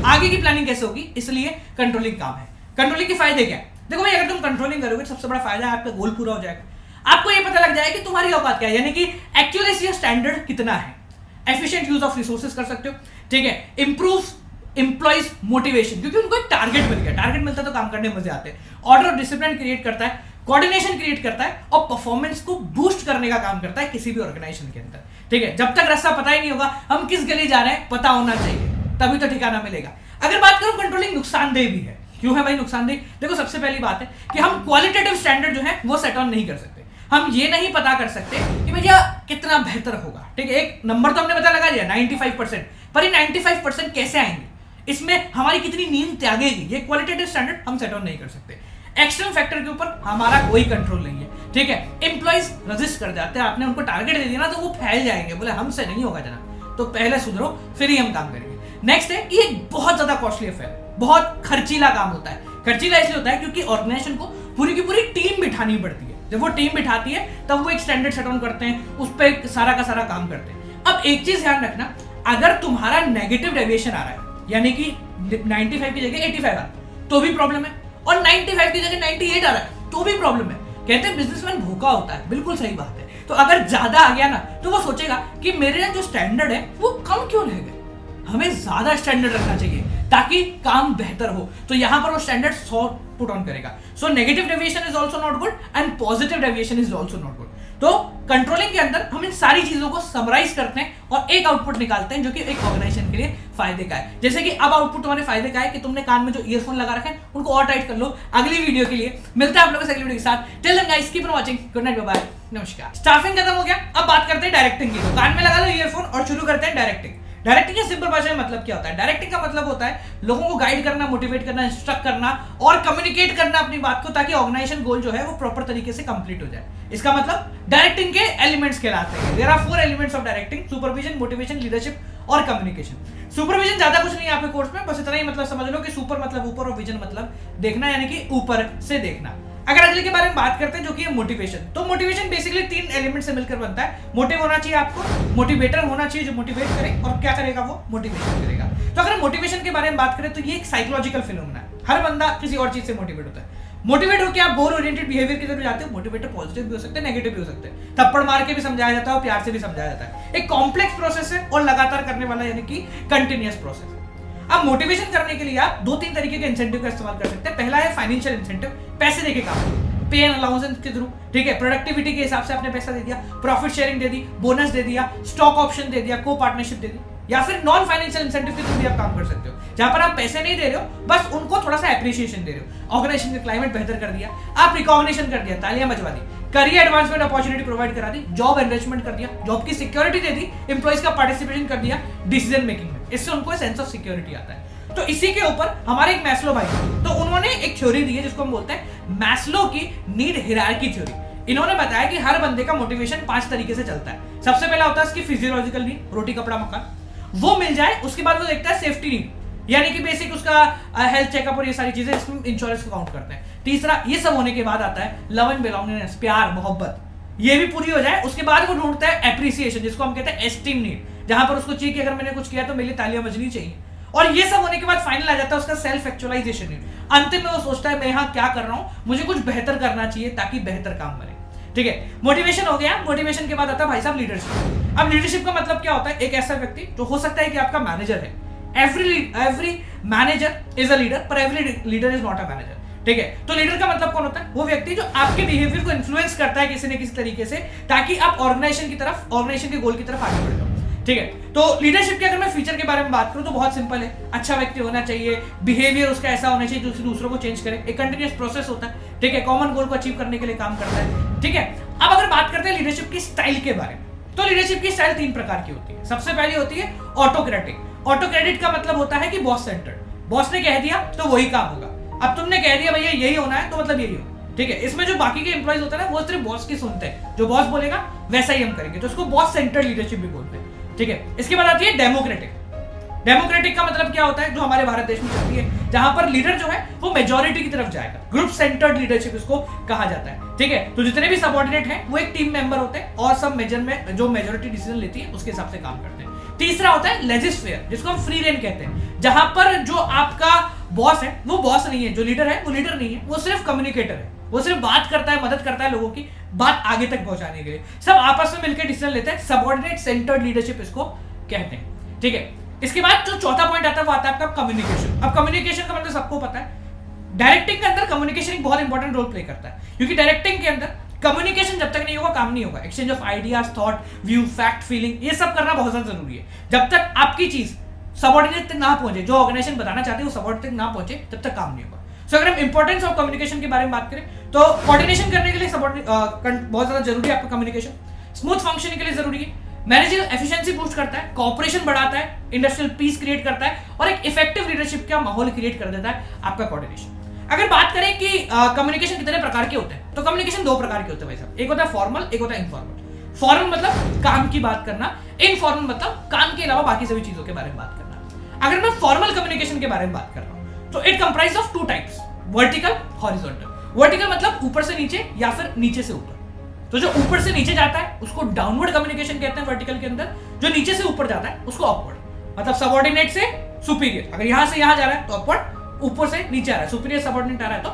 आगे की प्लानिंग कैसे होगी, इसलिए कंट्रोलिंग काम है। कंट्रोलिंग के फायदे क्या है? देखो भाई, अगर तुम कंट्रोलिंग करोगे सबसे बड़ा फायदा है आपका गोल पूरा हो जाएगा। आपको ये पता लग जाएगा कि तुम्हारी औकात क्या है, यानी कि एक्यूरेसी स्टैंडर्ड कितना है। एफिशिएंट यूज ऑफ रिसोर्सेज कर सकते हो, ठीक है। इंप्रूव एम्प्लॉइज मोटिवेशन, क्योंकि उनको एक टारगेट मिल गया, टारगेट मिलता है तो काम करने में मजे आते हैं। ऑर्डर और डिसिप्लिन क्रिएट करता है, कोऑर्डिनेशन क्रिएट करता है और परफॉर्मेंस को बूस्ट करने का काम करता है किसी भी ऑर्गेनाइजेशन के अंदर, ठीक है। जब तक रास्ता पता ही नहीं होगा हम किस गली जा रहे हैं पता होना चाहिए, तभी तो ठिकाना मिलेगा। अगर बात करूं कंट्रोलिंग नुकसानदेह भी है। क्यों है भाई नुकसानदेह? देखो सबसे पहली बात है कि हम क्वालिटेटिव स्टैंडर्ड जो है वो सेट ऑन नहीं कर सकते। हम ये नहीं पता कर सकते कि भैया कितना बेहतर होगा, ठीक है। एक नंबर तो हमने पता लगा दिया 95%, पर ये 95% कैसे आएंगे, इसमें हमारी कितनी नींद त्यागेगी, ये क्वालिटेटिव स्टैंडर्ड हम सेट ऑन नहीं कर सकते। एक्सटर्नल फैक्टर के ऊपर हमारा कोई कंट्रोल नहीं है, ठीक है। एम्प्लॉइज रजिस्ट कर जाते हैं, आपने उनको टारगेट दे दिया ना तो वो फैल जाएंगे, बोले हमसे नहीं होगा जनाब, तो पहले सुधरो फिर ही हम काम करेंगे। नेक्स्ट है कि एक बहुत ज्यादा कॉस्टली अफेयर, बहुत खर्चीला काम होता है। खर्चीला इसलिए होता है क्योंकि ऑर्गेनाइजेशन को पूरी की पूरी टीम बिठानी पड़ती है। जब वो टीम बिठाती है तब वो एक स्टैंडर्ड सेट ऑन करते हैं, उस पर सारा का सारा काम करते हैं। अब एक चीज ध्यान रखना, अगर तुम्हारा नेगेटिव डेविएशन आ रहा है, यानी कि 95 की जगह 85 आ रहा है तो भी प्रॉब्लम है, और 95 की जगह 98 आ रहा है तो भी प्रॉब्लम है। कहते हैं बिजनेसमैन भूखा होता है, बिल्कुल सही बात है। तो अगर ज्यादा आ गया ना तो वो सोचेगा कि मेरे जो स्टैंडर्ड है वो कम क्यों रह गए, हमें ज्यादा स्टैंडर्ड रखना चाहिए ताकि काम बेहतर हो। तो यहां पर वो स्टैंडर्ड 100 पुट ऑन करेगा। So negative deviation is also not good and positive deviation is also not good. तो कंट्रोलिंग के अंदर हम इन सारी चीजों को समराइज करते हैं और एक आउटपुट निकालते हैं जो कि एक ऑर्गेनाइजेशन के लिए फायदे का है। जैसे कि अब आउटपुट तुम्हारे फायदे का है कि तुमने कान में जो ईयरफोन लगा रखे हैं उनको और टाइट कर लो। अगली वीडियो के लिए मिलता है आप लोगों से अगली वीडियो के साथ। Till then guys keep on watching, good night, bye bye, नमस्कार। स्टाफिंग खत्म हो गया, अब बात करते हैं डायरेक्टिंग की। तो कान में लगा लो ईयरफोन और शुरू करते हैं डायरेक्टिंग। डायरेक्टिंग के सिंपल भाषा में मतलब क्या होता है? डायरेक्टिंग का मतलब होता है लोगों को गाइड करना, मोटिवेट करना, इंस्ट्रक्ट करना और कम्युनिकेट करना अपनी बात को, ताकि ऑर्गेनाइजेशन गोल जो है वो प्रॉपर तरीके से कंप्लीट हो जाए। इसका मतलब डायरेक्टिंग के एलिमेंट्स कहलाते हैं। There are 4 elements of directing: supervision, motivation, leadership और कम्युनिकेशन। सुपरविजन ज्यादा कुछ नहीं है आपके कोर्स में, बस इतना ही मतलब समझ लो कि सुपर मतलब ऊपर और विजन मतलब देखना, यानी कि ऊपर से देखना। अगर अगले के बारे में बात करते हैं जो कि है मोटिवेशन, तो मोटिवेशन बेसिकली 3 एलिमेंट से मिलकर बनता है। मोटिव होना चाहिए आपको, मोटिवेटर होना चाहिए जो मोटिवेट करे, और क्या करेगा वो मोटिवेशन करेगा। तो अगर मोटिवेशन के बारे में बात करें तो ये एक साइकोलॉजिकल फिनोमेना है। हर बंदा किसी और चीज से मोटिवेट होता है। मोटिवेट होकर आप गोल ओरिएंटेड बिहेवियर की तरफ जाते हो। मोटिवेटर पॉजिटिव भी हो सकते हैं, नेगेटिव भी हो सकते हैं, थप्पड़ मार के भी समझाया जाता है और प्यार से भी समझाया जाता है। एक कॉम्प्लेक्स प्रोसेस है और लगातार करने वाला, यानी कि कंटिन्यूअस प्रोसेस है। अब मोटिवेशन करने के लिए आप 2-3 तरीके के इंसेंटिव का इस्तेमाल कर सकते हैं। पहला है फाइनेंशियल इंसेंटिव, पैसे देके काम, पे एंड अलाउंसेस के थ्रू, ठीक है। प्रोडक्टिविटी के हिसाब से आपने पैसा दे दिया, प्रॉफिट शेयरिंग दे दी, बोनस दे दिया, स्टॉक ऑप्शन दे दिया, को पार्टनरशिप दे दी, या फिर नॉन फाइनेंशियल इंसेंटिव के थ्रू भी आप काम कर सकते हो, जहां पर आप पैसे नहीं दे रहे हो, बस उनको थोड़ा सा एप्रिसिएशन दे रहे हो। ऑर्गेनाइजेशन का क्लाइमेट बेहतर कर दिया, आप रिकॉग्निशन कर दिया, तालियां बजवा दी, करियर एडवांसमेंट अपॉर्चुनिटी प्रोवाइड करा दी, जॉब एनरिचमेंट कर दिया, जॉब की सिक्योरिटी दे दी, एम्प्लॉइज का पार्टिसिपेशन कर दिया डिसीजन मेकिंग में, इससे उनको सेंस ऑफ सिक्योरिटी आता है। तो इसी के ऊपर हमारे एक मैस्लो भाई, तो उन्होंने एक थ्योरी दी है जिसको हम बोलते हैं मैस्लो की नीड हायरार्की थ्योरी। इन्होंने बताया कि हर बंदे का मोटिवेशन 5 तरीके से चलता है। सबसे पहला होता है इसकी फिजियोलॉजिकल नीड, रोटी कपड़ा मकान, वो मिल जाए। उसके बाद वो देखता है सेफ्टी नीड, यानी कि बेसिक उसका हेल्थ चेकअप और ये सारी चीजें, इसमें इंश्योरेंस को काउंट करते हैं। तीसरा, ये सब होने के बाद आता है लव एंड बिलोंगिंगनेस, प्यार मोहब्बत, ये भी पूरी हो जाए। उसके बाद वो ढूंढता है एप्रिसिएशन, जिसको हम कहते हैं एस्टीम नीड, जहां पर उसको चाहिए कि अगर मैंने कुछ किया तो मेरे लिए तालियां बजनी चाहिए। और ये सब होने के बाद फाइनल आ जाता है उसका सेल्फ एक्चुअलाइजेशन। अंतिम में वो सोचता है मैं यहाँ क्या कर रहा हूँ, मुझे कुछ बेहतर करना चाहिए ताकि बेहतर काम बने, ठीक है। मोटिवेशन हो गया। मोटिवेशन के बाद आता है भाई साहब लीडरशिप। अब लीडरशिप का मतलब क्या होता है? एक ऐसा व्यक्ति जो हो सकता है कि आपका मैनेजर है। Every manager is a leader, पर every leader is not a manager, ठीक है। तो लीडर का मतलब कौन होता है? वो व्यक्ति जो आपके बिहेवियर को इन्फ्लुएंस करता है किसी न किसी तरीके से, ताकि आप ऑर्गेनाइजेशन की तरफ, ऑर्गेनाइजेशन के गोल की तरफ आगे बढ़ जाओ, ठीक है। तो लीडरशिप के अगर मैं फीचर के बारे में बात करूं तो बहुत सिंपल है। अच्छा व्यक्ति होना चाहिए, बिहेवियर उसका ऐसा होना चाहिए जो दूसरों को चेंज करे, एक कंटिन्यूअस प्रोसेस होता है, ठीक है। कॉमन गोल को अचीव करने के लिए काम करता है, ठीक है। अब अगर बात करते हैं लीडरशिप की स्टाइल के बारे में, तो लीडरशिप की स्टाइल 3 प्रकार की होती है। सबसे पहली होती है ऑटोक्रेटिक। ऑटोक्रेटिक का मतलब होता है कि बॉस सेंटर्ड, बॉस ने कह दिया तो वही काम होगा। अब तुमने कह दिया भैया यही होना है तो मतलब यही हो, ठीक है। इसमें जो बाकी के एम्प्लॉइज होते हैं ना, वो सिर्फ बॉस की सुनते हैं, जो बॉस बोलेगा वैसा ही हम करेंगे, तो इसको बॉस सेंटर्ड लीडरशिप भी बोलते हैं, ठीक है। इसके बाद आती है डेमोक्रेटिक। डेमोक्रेटिक का मतलब क्या होता है? जो हमारे भारत देश में चलती है, जहां पर लीडर जो है वो मेजॉरिटी की तरफ जाएगा। ग्रुप सेंटर्ड लीडरशिप इसको कहा जाता है, ठीक है। तो जितने भी सबऑर्डिनेट हैं वो एक टीम मेंबर होते हैं और सब मेजर में जो मेजॉरिटी डिसीजन लेती है उसके हिसाब से काम करते हैं। तीसरा होता है लेजिस्फेयर, जिसको हम फ्री रेन कहते हैं, जहां पर जो आपका बॉस है वो बॉस नहीं है, जो लीडर है वो लीडर नहीं है, वो सिर्फ कम्युनिकेटर है, वो सिर्फ बात करता है, मदद करता है लोगों की बात आगे तक पहुंचाने के लिए। सब आपस में मिलकर डिसीजन लेते हैं, सबऑर्डिनेट सेंटर्ड लीडरशिप इसको कहते हैं। ठीक है, इसके बाद जो चौथा पॉइंट आता है वो आता है आपका कम्युनिकेशन। अब कम्युनिकेशन का मतलब सबको पता है, डायरेक्टिंग के अंदर कम्युनिकेशन एक बहुत इंपॉर्टेंट रोल प्ले करता है, क्योंकि डायरेक्टिंग के अंदर कम्युनिकेशन जब तक नहीं होगा काम नहीं होगा। Exchange of ideas, thought, view, fact, feeling, ये सब करना बहुत ज्यादा जरूरी है। जब तक आपकी चीज सबऑर्डिनेट तक ना पहुंचे, जो ऑर्गेनाइजेशन बताना चाहते हैं वो सबऑर्डिनेट तक ना पहुंचे, तब तक काम नहीं होगा। सो अगर हम इंपॉर्टेंस ऑफ कम्युनिकेशन के बारे में बात करें तो कोऑर्डिनेशन करने के लिए बहुत ज्यादा जरूरी है आपका कम्युनिकेशन। स्मूथ फंक्शनिंग के लिए जरूरी है, मैनेजरियल एफिशिएंसी बूस्ट करता है, कोऑपरेशन बढ़ाता है, इंडस्ट्रियल पीस क्रिएट करता है और एक इफेक्टिव लीडरशिप का माहौल क्रिएट कर देता है आपका कोऑर्डिनेशन। अगर बात करें कि कम्युनिकेशन कितने प्रकार के होते हैं, तो कम्युनिकेशन दो प्रकार के होते हैं भाई साहब, एक होता है फॉर्मल, एक होता है इनफॉर्मल। फॉर्मल मतलब काम की बात करना, इनफॉर्मल मतलब काम के अलावा बाकी सभी चीजों के बारे में बात करना। अगर मैं फॉर्मल कम्युनिकेशन के बारे में बात कर रहा हूं तो it comprise of two types, vertical, horizontal. Vertical मतलब ऊपर से नीचे या फिर नीचे से ऊपर, तो जो ऊपर से नीचे जाता है उसको डाउनवर्ड कम्युनिकेशन कहते हैं वर्टिकल के अंदर, जो नीचे से ऊपर जाता है उसको अपवर्ड, मतलब सबऑर्डिनेट से सुपीरियर। अगर यहां से यहां जा रहा है तो अपवर्ड, ऊपर से नीचे आ रहा है, सुपीरियर सबऑर्डिनेट आ रहा है तो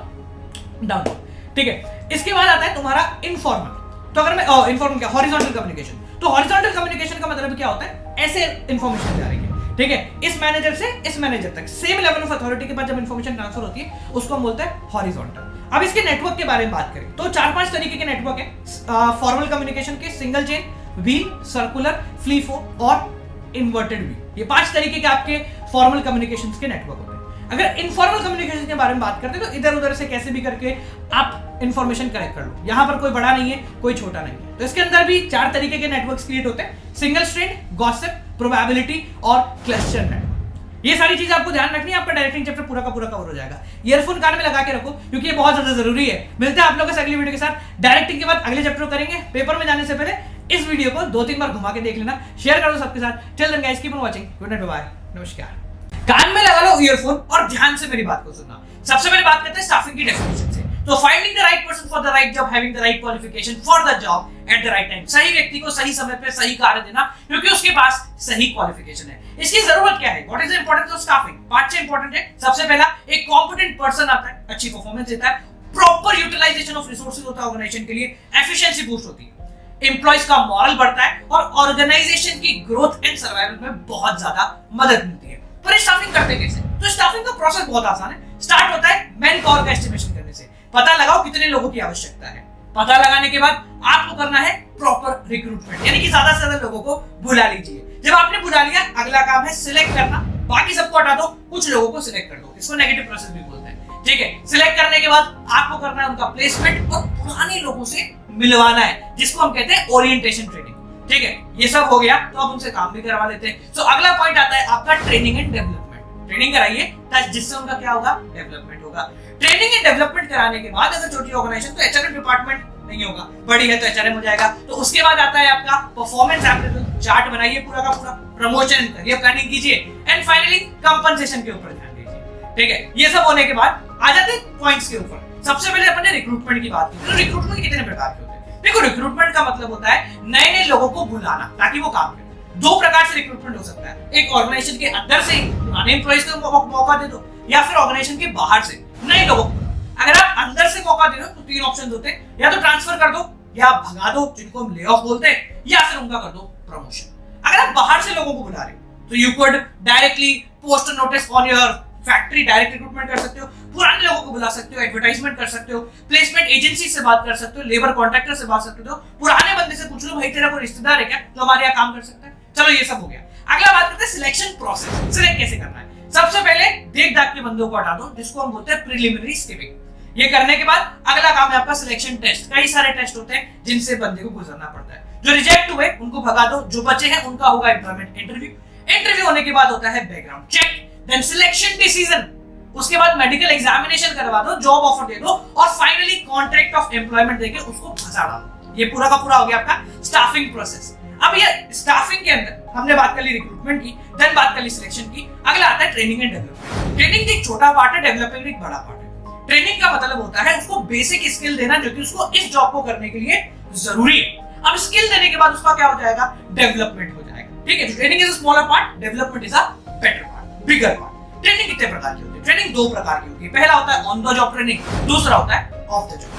डाउनवर्ड। ठीक है, इसके बाद आता है तुम्हारा इनफॉर्मल। तो अगर मैं इनफॉर्मल क्या, हॉरिजॉन्टल कम्युनिकेशन। तो हॉरिजॉन्टल कम्युनिकेशन का मतलब क्या होता है, ऐसे इंफॉर्मेशन जा रही है, ठीक है, इस मैनेजर से इस मैनेजर तक सेम लेवल ऑफ अथॉरिटी के बाद जब इंफॉर्मेशन ट्रांसफर होती है उसको हम बोलते हैं हॉरिजॉन्टल। अब इसके नेटवर्क के बारे में बात करें तो 4-5 तरीके के नेटवर्क है फॉर्मल कम्युनिकेशन के, सिंगल चेन, व्हील, सर्कुलर, फ्लीफो और इन्वर्टेड व्हील। ये 5 तरीके के आपके फॉर्मल कम्युनिकेशन के नेटवर्क होते हैं। अगर इनफॉर्मल कम्युनिकेशन के बारे में बात करते हैं तो इधर उधर से कैसे भी करके आप इंफॉर्मेशन कलेक्ट कर लो, यहां पर कोई बड़ा नहीं है कोई छोटा नहीं है। तो इसके अंदर भी 4 तरीके के नेटवर्क्स क्रिएट होते हैं, सिंगल स्ट्रेंड, गॉसिप, प्रोबेबिलिटी और क्लस्टर नेटवर्क। ये सारी चीज आपको ध्यान रखनी है, आपका डायरेक्टिंग चैप्टर पूरा का पूरा कवर हो जाएगा। ईयरफोन कान में लगा के रखो क्योंकि ये बहुत ज्यादा जरूरी है। मिलते हैं आप लोगों से अगली वीडियो के साथ। डायरेक्टिंग के बाद अगले चैप्टर करेंगे। पेपर में जाने से पहले इस वीडियो को 2-3 बार घुमा के देख लेना, शेयर कर दो सबके साथ। Till then guys keep on watching, good night, bye, नमस्कार। कान में लगा लो ईयरफोन और ध्यान से मेरी बात को सुनना। सबसे पहले बात करते हैं स्टाफिंग की डेफिनेशन से। तो finding the right person for the right job, having the right qualification for the job at the right time. सही व्यक्ति को सही समय पे सही कार्य देना क्योंकि उसके पास सही क्वालिफिकेशन है। इसकी जरूरत क्या है, what is the importance of staffing? 5 important है। सबसे पहला, एक कॉम्पिटेंट पर्सन आता है, अच्छी परफॉर्मेंस देता है, प्रॉपर यूटिलाइजेशन ऑफ रिसोर्सेज होता है ऑर्गेनाइजेशन के लिए, एफिशिएंसी बूस्ट होती है, एम्प्लॉइज का मॉरल बढ़ता है और ऑर्गेनाइजेशन की ग्रोथ एंड सर्वाइवल में बहुत ज्यादा मदद मिलती है। पर स्टाफिंग करते कैसे? तो स्टाफिंग का प्रोसेस बहुत आसान है। स्टार्ट होता है मैन पावर का एस्टिमेशन करने से। पता लगाओ कितने लोगों की आवश्यकता है। पता लगाने के बाद आपको करना है प्रॉपर रिक्रूटमेंट, यानी कि ज्यादा से ज्यादा लोगों को बुला लीजिए। जब आपने बुला लिया, अगला काम है सिलेक्ट करना। बाकी सबको हटा दो, कुछ लोगों को सिलेक्ट कर दो। इसको नेगेटिव प्रोसेस भी बोलते हैं। ठीक है, सिलेक्ट करने के बाद आपको करना है उनका प्लेसमेंट और पुराने लोगों से मिलवाना है, जिसको हम कहते हैं ओरिएंटेशन ट्रेनिंग। ठीक है, ये सब हो गया तो अब उनसे काम भी करवा लेते हैं। सो अगला पॉइंट आता है आपका ट्रेनिंग एंड डेवलपमेंट। ट्रेनिंग कराइए जिससे उनका क्या होगा, डेवलपमेंट होगा। ट्रेनिंग एंड डेवलपमेंट कराने के बाद अगर छोटी ऑर्गेनाइजेशन तो एचआरएम डिपार्टमेंट नहीं होगा, बड़ी है तो एचआरएम हो जाएगा। तो उसके बाद आता है आपका परफॉर्मेंस एप्रेजल, चार्ट बनाइए पूरा का पूरा, प्रमोशन करियर प्लानिंग कीजिए एंड फाइनली कंपनसेशन के ऊपर ध्यान दीजिए। ठीक है, ये सब होने के बाद आ जाते हैं पॉइंट्स के ऊपर। सबसे पहले अपन ने रिक्रूटमेंट की बात की। तो रिक्रूटमेंट कितने प्रकार के होते हैं? देखो, रिक्रूटमेंट का मतलब होता है नए नए लोगों को बुलाना ताकि वो काम करें। 2 प्रकार से रिक्रूटमेंट हो सकता है, एक ऑर्गेनाइजेशन के अंदर से पुराने एम्प्लॉइज को मौका दे दो या फिर ऑर्गेनाइजेशन के बाहर से नए लोगों को। अगर आप अंदर से मौका दे रहे हो तो 3 ऑप्शन होते हैं, या तो ट्रांसफर कर दो, या भगा दो जिनको हम ले ऑफ बोलते हैं, या फिर उनका कर दो प्रमोशन। अगर आप बाहर से लोगों को बुला रहे हो तो you could directly post notice on your factory, direct recruitment कर सकते हो, पुराने लोगों को बुला सकते हो, एडवर्टाइजमेंट कर सकते हो, प्लेसमेंट एजेंसी से बात कर सकते हो, लेबर कॉन्ट्रैक्टर से बात कर सकते हो, पुराने बंदे से पूछ लो भाई तेरा कोई रिश्तेदार है क्या जो हमारे यहाँ काम कर सकता है। चलो ये सब हो गया। अगला बात करते हैं सिलेक्शन प्रोसेस। सिलेक्ट कैसे करना है? सबसे पहले देख दाख के बंदों को हटा दो, जिसको हम बोलते हैं प्रिलिमिनरी स्क्रीनिंग। ये करने के बाद अगला काम है आपका सिलेक्शन टेस्ट। कई सारे टेस्ट होते हैं जिनसे बंदे को गुजरना पड़ता है। जो रिजेक्ट हुए उनको भगा दो, जो बचे हैं उनका होगा एम्प्लॉयमेंट इंटरव्यू। इंटरव्यू होने के बाद होता है background check, then selection decision, उसके बाद मेडिकल एग्जामिनेशन करवा दो, जॉब ऑफर दे दो और फाइनली कॉन्ट्रैक्ट ऑफ एम्प्लॉयमेंट देके उसको फंसा डालो। ये पूरा का पूरा हो गया आपका स्टाफिंग प्रोसेस। अब ये स्टाफिंग के अंदर हमने बात कर ली रिक्रूटमेंट की, देन बात कर ली सिलेक्शन की। अगला आता है ट्रेनिंग एंड डेवलपमेंट। ट्रेनिंग एक छोटा पार्ट है, डेवलपमेंट एक बड़ा पार्ट है। ट्रेनिंग का मतलब होता है उसको बेसिक स्किल देना जो कि उसको इस जॉब को करने के लिए जरूरी है। अब स्किल देने के बाद उसका क्या हो जाएगा, डेवलपमेंट हो जाएगा। ठीक है, training is a smaller part, development is a better part, bigger part. Training कितने प्रकार की होती है? ट्रेनिंग दो प्रकार की होती है, पहला होता है ऑन द जॉब ट्रेनिंग, दूसरा होता है ऑफ द जॉब।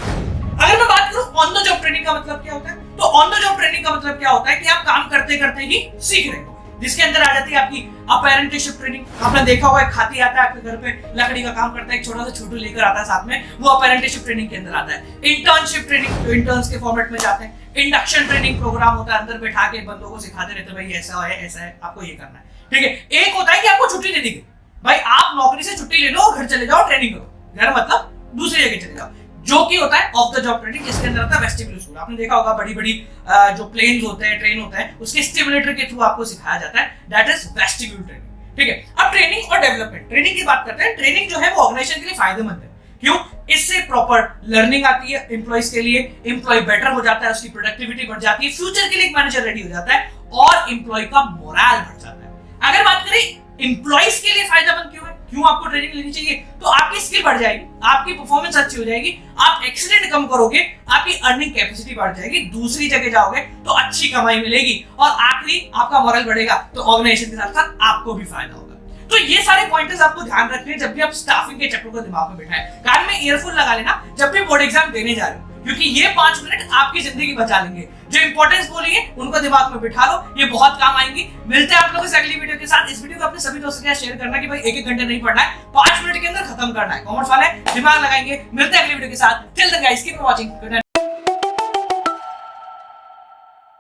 अगर मैं बात करूं ऑन द जॉब ट्रेनिंग का मतलब क्या होता है, तो ऑन द जॉब ट्रेनिंग का मतलब क्या होता है कि आप काम करते करते ही सीख रहे हो, जिसके अंदर आ जाती है आपकी अपेरेंटिसशिप ट्रेनिंग। आपने देखा होगा एक हाथी आता है आपके घर पे, लकड़ी का काम करता है, एक छोटा सा छोटू लेकर आता है साथ में, वो अपेरेंटिसशिप ट्रेनिंग के अंदर आता है। इंटर्नशिप ट्रेनिंग, जो इंटर्न्स के फॉर्मेट में जाते हैं। इंडक्शन ट्रेनिंग प्रोग्राम होता है, अंदर बैठा के बंदों को सिखाते रहते हैं, भाई ऐसा है आपको ये करना है, ठीक है। एक होता है कि आपको छुट्टी दे दी गई, भाई आप नौकरी से छुट्टी ले लो, घर चले जाओ, ट्रेनिंग करो। घर मतलब दूसरी जगह चले जाओ, जो कि होता है ऑफ द जॉब ट्रेनिंग, जिसके अंदर आता है वेस्टिब्यूल स्कूल। आपने देखा होगा बड़ी बड़ी जो प्लेन्स होते हैं, ट्रेन होता है, उसके स्टिमुलेटर के थ्रू आपको सिखाया जाता है, दैट इज वेस्टिब्यूल ट्रेनिंग, ठीक है। अब ट्रेनिंग और डेवलपमेंट, ट्रेनिंग की बात करते हैं। ट्रेनिंग जो है वो ऑर्गेनाइजेशन के लिए फायदेमंद है, क्यों? इससे प्रॉपर लर्निंग आती है एम्प्लॉइज के लिए, एम्प्लॉय बेटर हो जाता है, उसकी प्रोडक्टिविटी बढ़ जाती है, फ्यूचर के लिए एक मैनेजर रेडी हो जाता है और एम्प्लॉय का मोरल बढ़ जाता है। अगर बात करें एम्प्लॉइज के लिए फायदेमंद क्यों है, क्यों आपको ट्रेनिंग लेनी चाहिए, तो आपकी स्किल बढ़ जाएगी, आपकी परफॉर्मेंस अच्छी हो जाएगी, आप एक्सीडेंट कम करोगे, आपकी अर्निंग कैपेसिटी बढ़ जाएगी, दूसरी जगह जाओगे तो अच्छी कमाई मिलेगी, और आखिरी आपका मोरल बढ़ेगा, तो ऑर्गेनाइजेशन के साथ साथ आपको भी फायदा होगा। तो ये सारे पॉइंटर्स आपको ध्यान रखने हैं जब भी आप स्टाफिंग के चक्रों को दिमाग में बिठाएं। कान में ईयरफोन लगा लेना जब भी बोर्ड एग्जाम देने जा रहे हो, क्योंकि ये 5 मिनट आपकी जिंदगी बचा लेंगे। जो इंपॉर्टेंस बोली है उनको दिमाग में बिठा लो, ये बहुत काम आएंगी। मिलते हैं आप लोगों से अगली वीडियो के साथ। इस वीडियो को अपने सभी दोस्तों के साथ शेयर करना कि भाई 1-1 घंटे नहीं पढ़ना है, 5 मिनट के अंदर खत्म करना है। कॉमर्स वाले दिमाग लगाएंगे। मिलते हैं अगली वीडियो के साथ। Till then guys keep watching. Good night.